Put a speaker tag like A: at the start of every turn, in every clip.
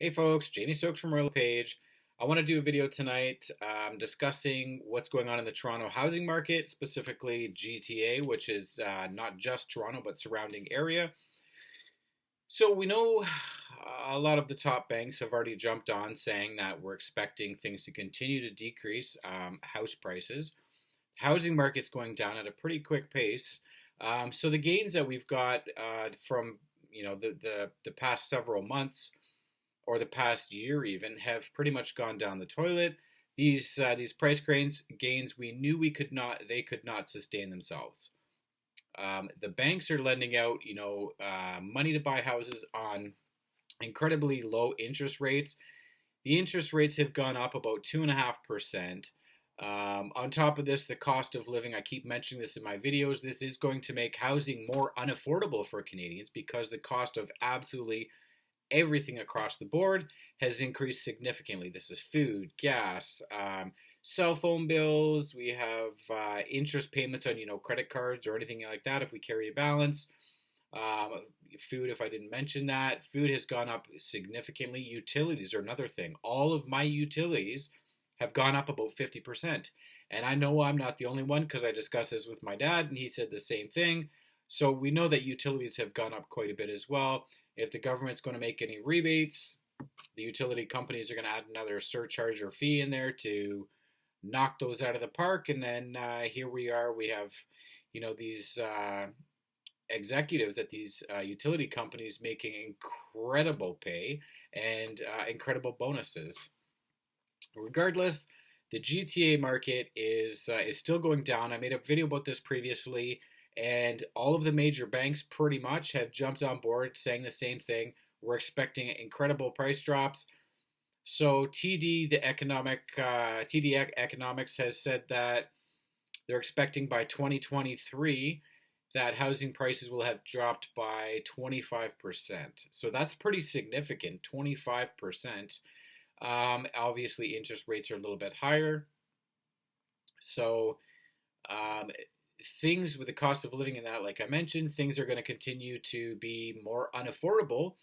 A: Hey folks, Jamie Stokes from Royal Page. I want to do a video tonight discussing what's going on in the Toronto housing market, specifically GTA, which is not just Toronto but surrounding area. So we know a lot of the top banks have already jumped on saying that we're expecting things to continue to decrease house prices. Housing market's going down at a pretty quick pace. So the gains that we've got from the past several months or the past year even have pretty much gone down the toilet. These price gains we knew they could not sustain themselves. The banks are lending out money to buy houses on incredibly low interest rates. The interest rates have gone up about 2.5%. On top of this, the cost of living, I keep mentioning this in my videos, this is going to make housing more unaffordable for Canadians because the cost of absolutely everything across the board has increased significantly. This is food, gas, cell phone bills. We have interest payments on credit cards or anything like that if we carry a balance. Food, if I didn't mention that, food has gone up significantly. Utilities are another thing. All of my utilities have gone up about 50%. And I know I'm not the only one because I discussed this with my dad and he said the same thing. So we know that utilities have gone up quite a bit as well. If the government's going to make any rebates, the utility companies are going to add another surcharge or fee in there to knock those out of the park. And then here we are. We have, these executives at these utility companies making incredible pay and incredible bonuses. Regardless, the GTA market is still going down. I made a video about this previously, and all of the major banks pretty much have jumped on board saying the same thing. We're expecting incredible price drops. So TD Economics has said that they're expecting by 2023 that housing prices will have dropped by 25%. So that's pretty significant, 25%. Obviously, interest rates are a little bit higher. So things with the cost of living and that, like I mentioned, things are going to continue to be more unaffordable.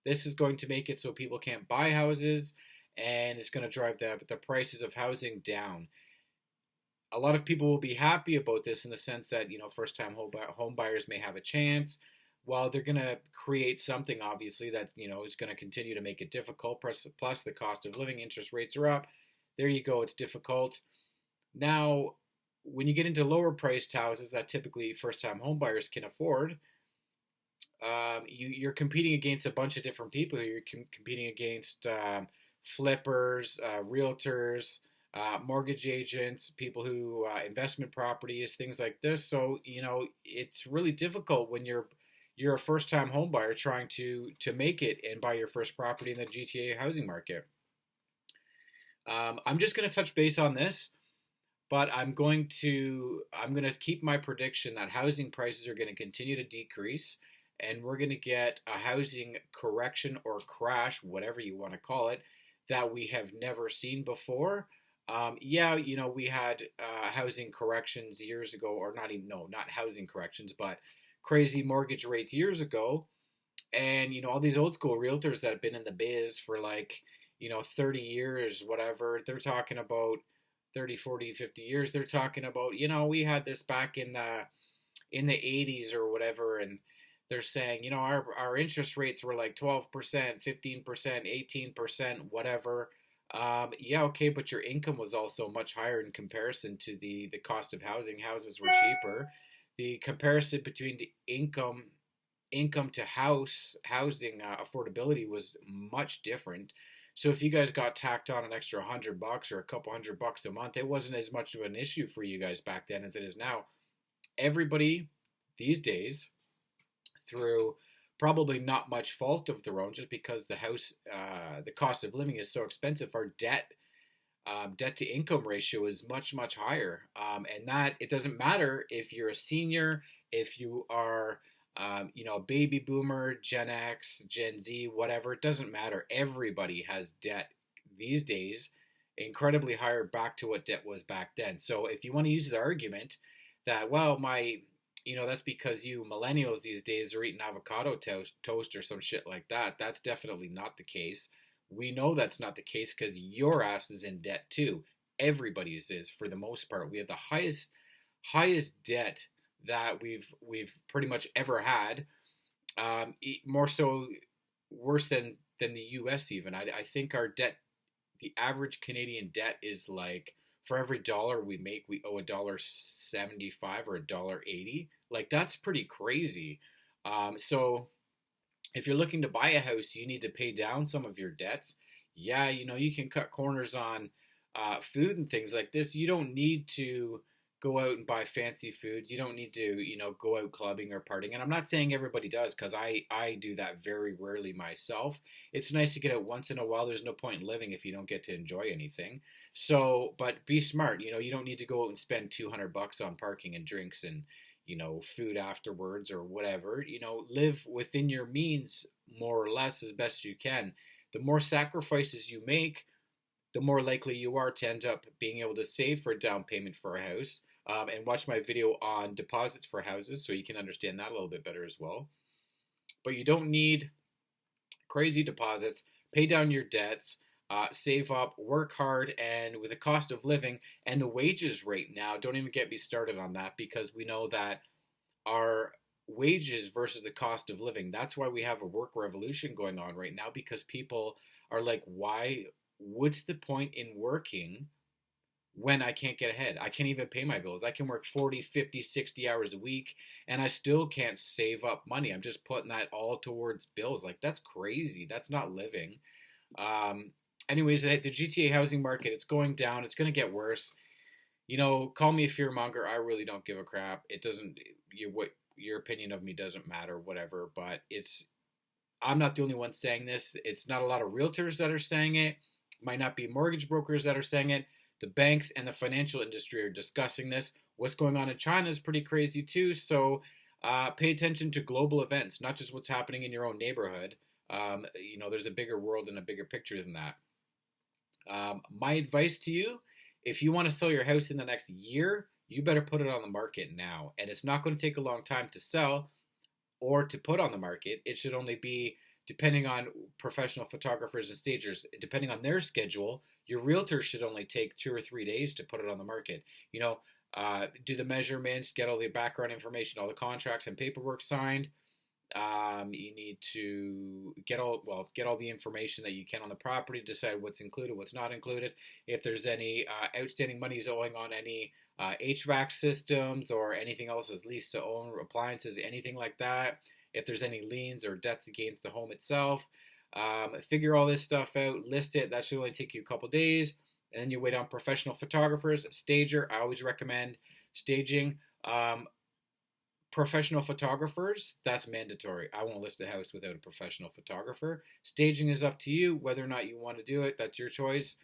A: This is going to make it so people can't buy houses, and it's going to drive the prices of housing down. A lot of people will be happy about this in the sense that first-time home buyers may have a chance. While they're going to create something, obviously, that is going to continue to make it difficult. Plus, the cost of living, interest rates are up. There you go. It's difficult. Now, when you get into lower priced houses that typically first-time home buyers can afford, you're competing against a bunch of different people. You're competing against flippers, realtors, mortgage agents, people who investment properties, things like this. So it's really difficult when you're a first-time home buyer trying to make it and buy your first property in the GTA housing market. I'm just going to touch base on this, but I'm going to keep my prediction that housing prices are going to continue to decrease, and we're going to get a housing correction or crash, whatever you want to call it, that we have never seen before. We had housing corrections years ago, or not housing corrections, but crazy mortgage rates years ago. And all these old school realtors that have been in the biz for 30 years, whatever, they're talking about 30, 40, 50 years. They're talking about, we had this back in the 80s or whatever, and they're saying, our interest rates were like 12%, 15%, 18%, whatever. Okay, but your income was also much higher in comparison to the cost of housing. Houses were cheaper. The comparison between the income to housing affordability was much different. So if you guys got tacked on an extra $100 or a couple $100 a month, it wasn't as much of an issue for you guys back then as it is now. Everybody these days, through probably not much fault of their own, just because the cost of living is so expensive, our debt to income ratio is much, much higher. And that it doesn't matter if you're a senior, if you are, a baby boomer, Gen X, Gen Z, whatever, it doesn't matter. Everybody has debt these days, incredibly higher back to what debt was back then. So if you want to use the argument that, well, that's because you millennials these days are eating avocado toast or some shit like that. That's definitely not the case. We know that's not the case because your ass is in debt too. Everybody's is for the most part. We have the highest debt that we've pretty much ever had. More so, worse than the U.S. even. I think our debt, the average Canadian debt is like for every dollar we make, we owe $1.75 or $1.80. Like that's pretty crazy. So if you're looking to buy a house, you need to pay down some of your debts. Yeah, you can cut corners on food and things like this. You don't need to go out and buy fancy foods. You don't need to, go out clubbing or partying. And I'm not saying everybody does because I do that very rarely myself. It's nice to get out once in a while. There's no point in living if you don't get to enjoy anything. So, but be smart. You don't need to go out and spend $200 on parking and drinks and food afterwards or whatever. Live within your means more or less as best you can. The more sacrifices you make, the more likely you are to end up being able to save for a down payment for a house. And watch my video on deposits for houses so you can understand that a little bit better as well. But you don't need crazy deposits. Pay down your debts, save up, work hard, and with the cost of living and the wages rate now, don't even get me started on that because we know that our wages versus the cost of living, that's why we have a work revolution going on right now because people are like, what's the point in working when I can't get ahead? I can't even pay my bills. I can work 40, 50, 60 hours a week and I still can't save up money. I'm just putting that all towards bills. Like that's crazy. That's not living. Anyways, the GTA housing market, it's going down. It's going to get worse. Call me a fearmonger. I really don't give a crap. It doesn't, what your opinion of me doesn't matter, whatever, but I'm not the only one saying this. It's not a lot of realtors that are saying it. Might not be mortgage brokers that are saying it. The banks and the financial industry are discussing this. What's going on in China is pretty crazy too. So pay attention to global events, not just what's happening in your own neighborhood. There's a bigger world and a bigger picture than that. My advice to you, if you want to sell your house in the next year, you better put it on the market now. And it's not going to take a long time to sell or to put on the market. It should only be, depending on professional photographers and stagers, depending on their schedule, your realtor should only take 2 or 3 days to put it on the market. Do the measurements, get all the background information, all the contracts and paperwork signed. You need to get all the information that you can on the property, decide what's included, what's not included. If there's any outstanding monies owing on any HVAC systems or anything else as lease to own appliances, anything like that. If there's any liens or debts against the home itself, figure all this stuff out, list it. That should only take you a couple days. And then you wait on professional photographers, stager. I always recommend staging. Professional photographers, that's mandatory. I won't list a house without a professional photographer. Staging is up to you, whether or not you want to do it. That's your choice.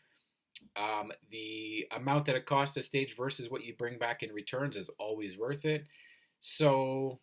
A: The amount that it costs to stage versus what you bring back in returns is always worth it. So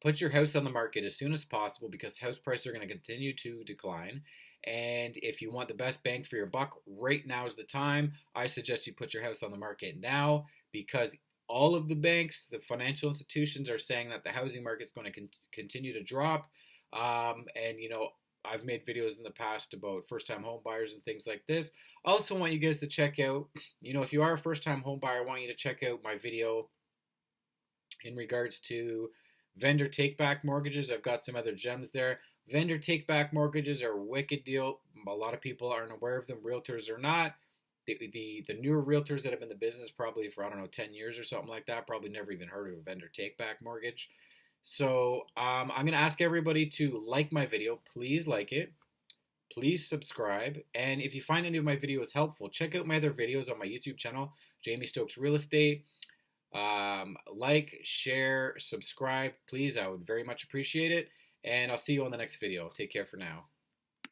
A: put your house on the market as soon as possible because house prices are going to continue to decline. And if you want the best bang for your buck, right now is the time. I suggest you put your house on the market now because all of the banks, the financial institutions are saying that the housing market is going to continue to drop. I've made videos in the past about first-time home buyers and things like this. I also want you guys to check out, if you are a first-time home buyer, I want you to check out my video in regards to vendor take-back mortgages. I've got some other gems there. Vendor take-back mortgages are a wicked deal. A lot of people aren't aware of them. Realtors are not. The newer realtors that have been in the business probably for, 10 years or something like that, probably never even heard of a vendor take-back mortgage. So I'm going to ask everybody to like my video. Please like it. Please subscribe. And if you find any of my videos helpful, check out my other videos on my YouTube channel, Jamie Stokes Real Estate. Like, share, subscribe. Please, I would very much appreciate it. And I'll see you on the next video. Take care for now.